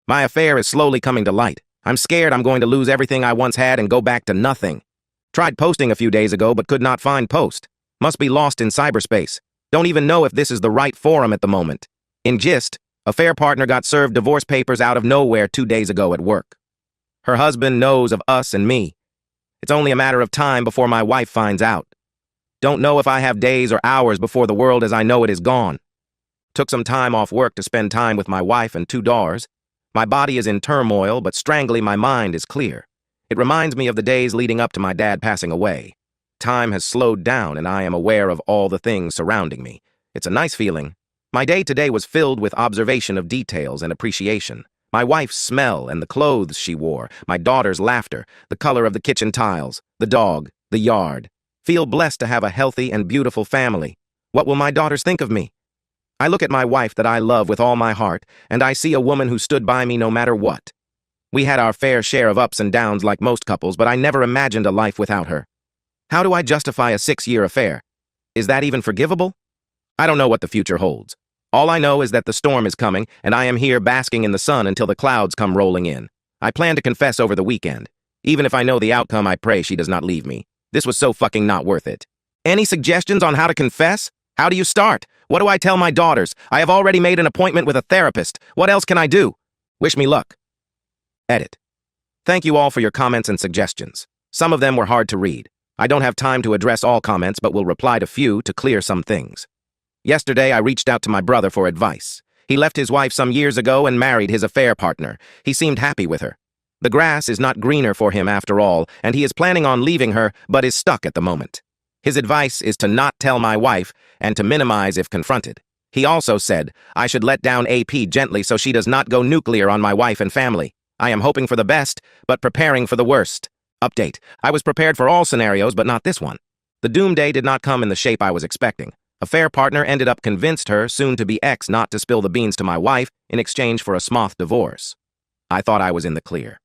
My affair is slowly coming to light. I'm scared I'm going to lose everything I once had and go back to nothing. Tried posting a few days ago but could not find post. Must be lost in cyberspace. Don't even know if this is the right forum at the moment. In gist, affair partner got served divorce papers out of nowhere 2 days ago at work. Her husband knows of us and me. It's only a matter of time before my wife finds out. Don't know if I have days or hours before the world as I know it is gone. Took some time off work to spend time with my wife and 2 daughters. My body is in turmoil, but strangely my mind is clear. It reminds me of the days leading up to my dad passing away. Time has slowed down and I am aware of all the things surrounding me. It's a nice feeling. My day today was filled with observation of details and appreciation. My wife's smell and the clothes she wore, my daughter's laughter, the color of the kitchen tiles, the dog, the yard. Feel blessed to have a healthy and beautiful family. What will my daughters think of me? I look at my wife that I love with all my heart, and I see a woman who stood by me no matter what. We had our fair share of ups and downs like most couples, but I never imagined a life without her. How do I justify a 6-year affair? Is that even forgivable? I don't know what the future holds. All I know is that the storm is coming, and I am here basking in the sun until the clouds come rolling in. I plan to confess over the weekend. Even if I know the outcome, I pray she does not leave me. This was so fucking not worth it. Any suggestions on how to confess? How do you start? What do I tell my daughters? I have already made an appointment with a therapist. What else can I do? Wish me luck. Edit. Thank you all for your comments and suggestions. Some of them were hard to read. I don't have time to address all comments, but will reply to few to clear some things. Yesterday, I reached out to my brother for advice. He left his wife some years ago and married his affair partner. He seemed happy with her. The grass is not greener for him after all, and he is planning on leaving her, but is stuck at the moment. His advice is to not tell my wife and to minimize if confronted. He also said I should let down AP gently so she does not go nuclear on my wife and family. I am hoping for the best, but preparing for the worst. Update. I was prepared for all scenarios, but not this one. The doomsday did not come in the shape I was expecting. Affair partner ended up convinced her soon-to-be ex not to spill the beans to my wife in exchange for a smooth divorce. I thought I was in the clear.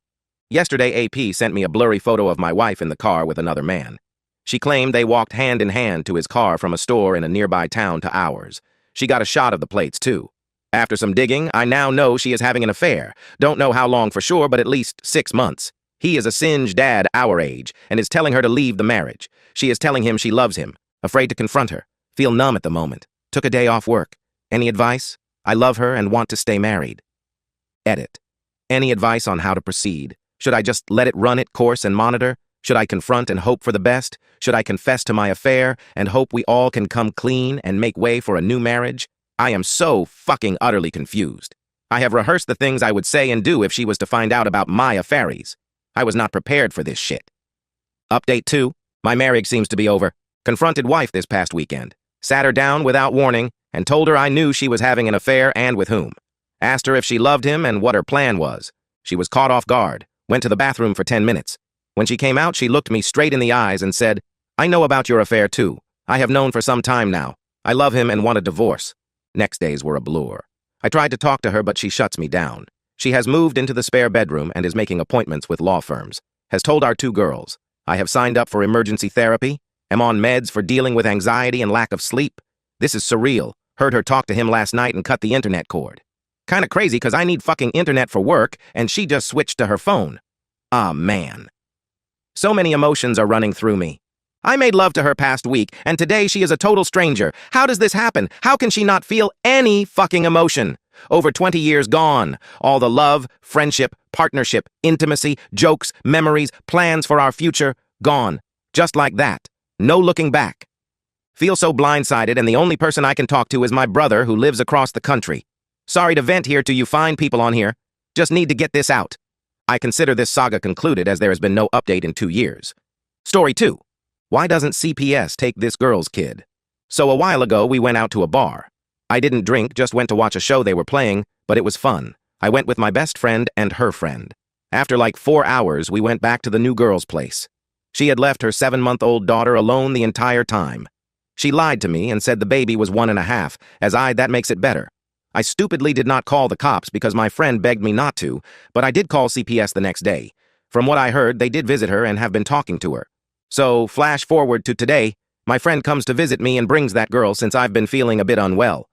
Yesterday, AP sent me a blurry photo of my wife in the car with another man. She claimed they walked hand in hand to his car from a store in a nearby town to ours. She got a shot of the plates, too. After some digging, I now know she is having an affair. Don't know how long for sure, but at least 6 months. He is a singed dad our age and is telling her to leave the marriage. She is telling him she loves him, afraid to confront her. Feel numb at the moment. Took a day off work. Any advice? I love her and want to stay married. Edit. Any advice on how to proceed? Should I just let it run its course and monitor? Should I confront and hope for the best? Should I confess to my affair and hope we all can come clean and make way for a new marriage? I am so fucking utterly confused. I have rehearsed the things I would say and do if she was to find out about my affairs. I was not prepared for this shit. Update 2. My marriage seems to be over. Confronted wife this past weekend. Sat her down without warning and told her I knew she was having an affair and with whom. Asked her if she loved him and what her plan was. She was caught off guard. Went to the bathroom for 10 minutes. When she came out, she looked me straight in the eyes and said, I know about your affair too. I have known for some time now. I love him and want a divorce. Next days were a blur. I tried to talk to her, but she shuts me down. She has moved into the spare bedroom and is making appointments with law firms. Has told our 2 girls. I have signed up for emergency therapy. Am on meds for dealing with anxiety and lack of sleep. This is surreal. Heard her talk to him last night and cut the internet cord. Kinda crazy because I need fucking internet for work and she just switched to her phone. Ah, man. So many emotions are running through me. I made love to her past week, and today she is a total stranger. How does this happen? How can she not feel any fucking emotion? Over 20 years gone. All the love, friendship, partnership, intimacy, jokes, memories, plans for our future, gone. Just like that. No looking back. Feel so blindsided, and the only person I can talk to is my brother who lives across the country. Sorry to vent here to you fine people on here. Just need to get this out. I consider this saga concluded as there has been no update in 2 years. Story 2. Why doesn't CPS take this girl's kid? So a while ago, we went out to a bar. I didn't drink, just went to watch a show they were playing, but it was fun. I went with my best friend and her friend. After like 4 hours, we went back to the new girl's place. She had left her 7-month-old daughter alone the entire time. She lied to me and said the baby was 1.5, as that makes it better. I stupidly did not call the cops because my friend begged me not to, but I did call CPS the next day. From what I heard, they did visit her and have been talking to her. So, flash forward to today, my friend comes to visit me and brings that girl since I've been feeling a bit unwell.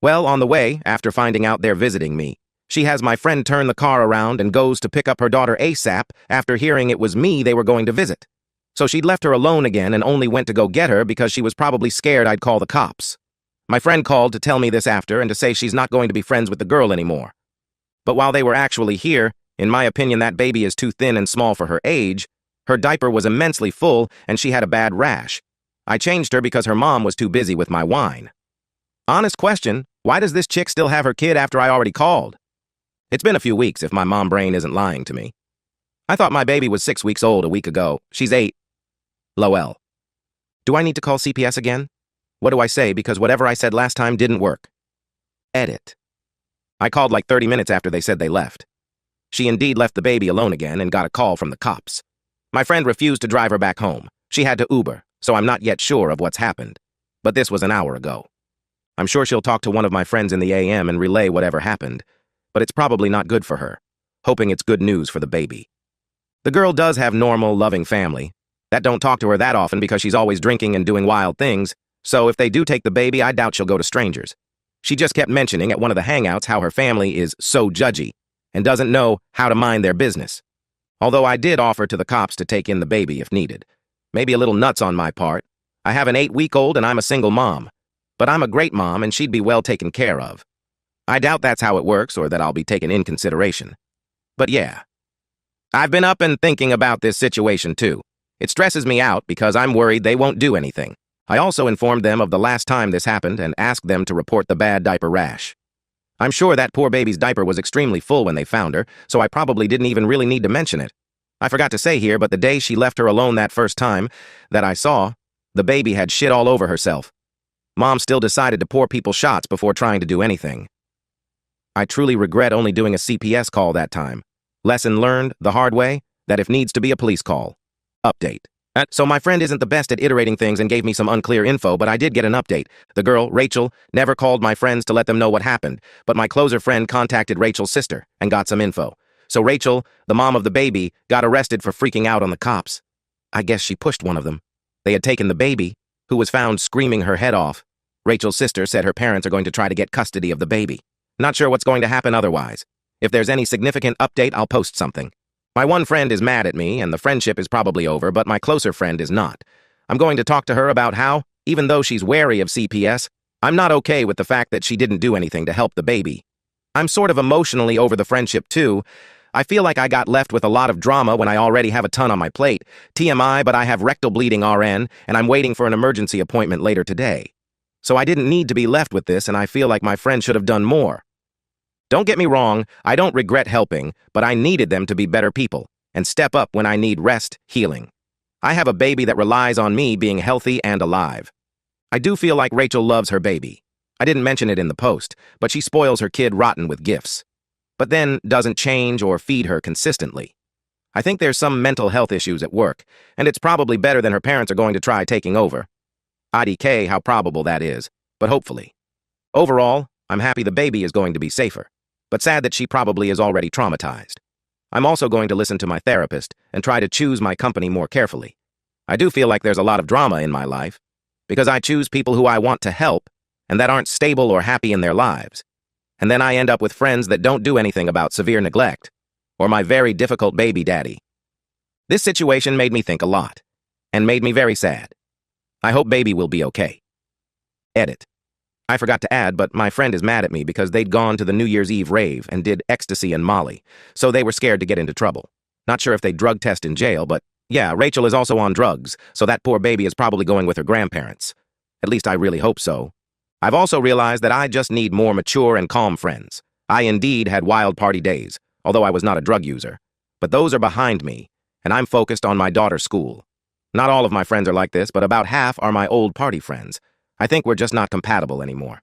Well, on the way, after finding out they're visiting me, She has my friend turn the car around and goes to pick up her daughter ASAP after hearing it was me they were going to visit. So she'd left her alone again and only went to go get her because she was probably scared I'd call the cops. My friend called to tell me this after and to say she's not going to be friends with the girl anymore. But while they were actually here, in my opinion that baby is too thin and small for her age. Her diaper was immensely full and she had a bad rash. I changed her because her mom was too busy with my wine. Honest question, why does this chick still have her kid after I already called? It's been a few weeks if my mom brain isn't lying to me. I thought my baby was 6 weeks old a week ago. She's 8. Lol. Do I need to call CPS again? What do I say because whatever I said last time didn't work? Edit. I called like 30 minutes after they said they left. She indeed left the baby alone again and got a call from the cops. My friend refused to drive her back home. She had to Uber, so I'm not yet sure of what's happened. But this was an hour ago. I'm sure she'll talk to one of my friends in the AM and relay whatever happened, but it's probably not good for her, hoping it's good news for the baby. The girl does have normal, loving family that don't talk to her that often because she's always drinking and doing wild things, so if they do take the baby, I doubt she'll go to strangers. She just kept mentioning at one of the hangouts how her family is so judgy and doesn't know how to mind their business. Although I did offer to the cops to take in the baby if needed. Maybe a little nuts on my part. I have an 8-week-old and I'm a single mom. But I'm a great mom and she'd be well taken care of. I doubt that's how it works or that I'll be taken in consideration. But yeah. I've been up and thinking about this situation too. It stresses me out because I'm worried they won't do anything. I also informed them of the last time this happened and asked them to report the bad diaper rash. I'm sure that poor baby's diaper was extremely full when they found her, so I probably didn't even really need to mention it. I forgot to say here, but the day she left her alone that first time that I saw, the baby had shit all over herself. Mom still decided to pour people shots before trying to do anything. I truly regret only doing a CPS call that time. Lesson learned, the hard way, that if needs to be a police call. Update. So my friend isn't the best at iterating things and gave me some unclear info, but I did get an update. The girl, Rachel, never called my friends to let them know what happened, but my closer friend contacted Rachel's sister and got some info. So Rachel, the mom of the baby, got arrested for freaking out on the cops. I guess she pushed one of them. They had taken the baby, who was found screaming her head off. Rachel's sister said her parents are going to try to get custody of the baby. Not sure what's going to happen otherwise. If there's any significant update, I'll post something. My one friend is mad at me, and the friendship is probably over, but my closer friend is not. I'm going to talk to her about how, even though she's wary of CPS, I'm not okay with the fact that she didn't do anything to help the baby. I'm sort of emotionally over the friendship, too. I feel like I got left with a lot of drama when I already have a ton on my plate. TMI, but I have rectal bleeding RN, and I'm waiting for an emergency appointment later today. So I didn't need to be left with this, and I feel like my friend should have done more. Don't get me wrong, I don't regret helping, but I needed them to be better people and step up when I need rest, healing. I have a baby that relies on me being healthy and alive. I do feel like Rachel loves her baby. I didn't mention it in the post, but she spoils her kid rotten with gifts. But then doesn't change or feed her consistently. I think there's some mental health issues at work, and it's probably better than her parents are going to try taking over. IDK how probable that is, but hopefully. Overall, I'm happy the baby is going to be safer, but sad that she probably is already traumatized. I'm also going to listen to my therapist and try to choose my company more carefully. I do feel like there's a lot of drama in my life, because I choose people who I want to help and that aren't stable or happy in their lives. And then I end up with friends that don't do anything about severe neglect, or my very difficult baby daddy. This situation made me think a lot, and made me very sad. I hope baby will be okay. Edit. I forgot to add, but my friend is mad at me because they'd gone to the New Year's Eve rave and did ecstasy and Molly, so they were scared to get into trouble. Not sure if they drug test in jail, but yeah, Rachel is also on drugs, so that poor baby is probably going with her grandparents. At least I really hope so. I've also realized that I just need more mature and calm friends. I indeed had wild party days, although I was not a drug user. But those are behind me, and I'm focused on my daughter's school. Not all of my friends are like this, but about half are my old party friends. I think we're just not compatible anymore.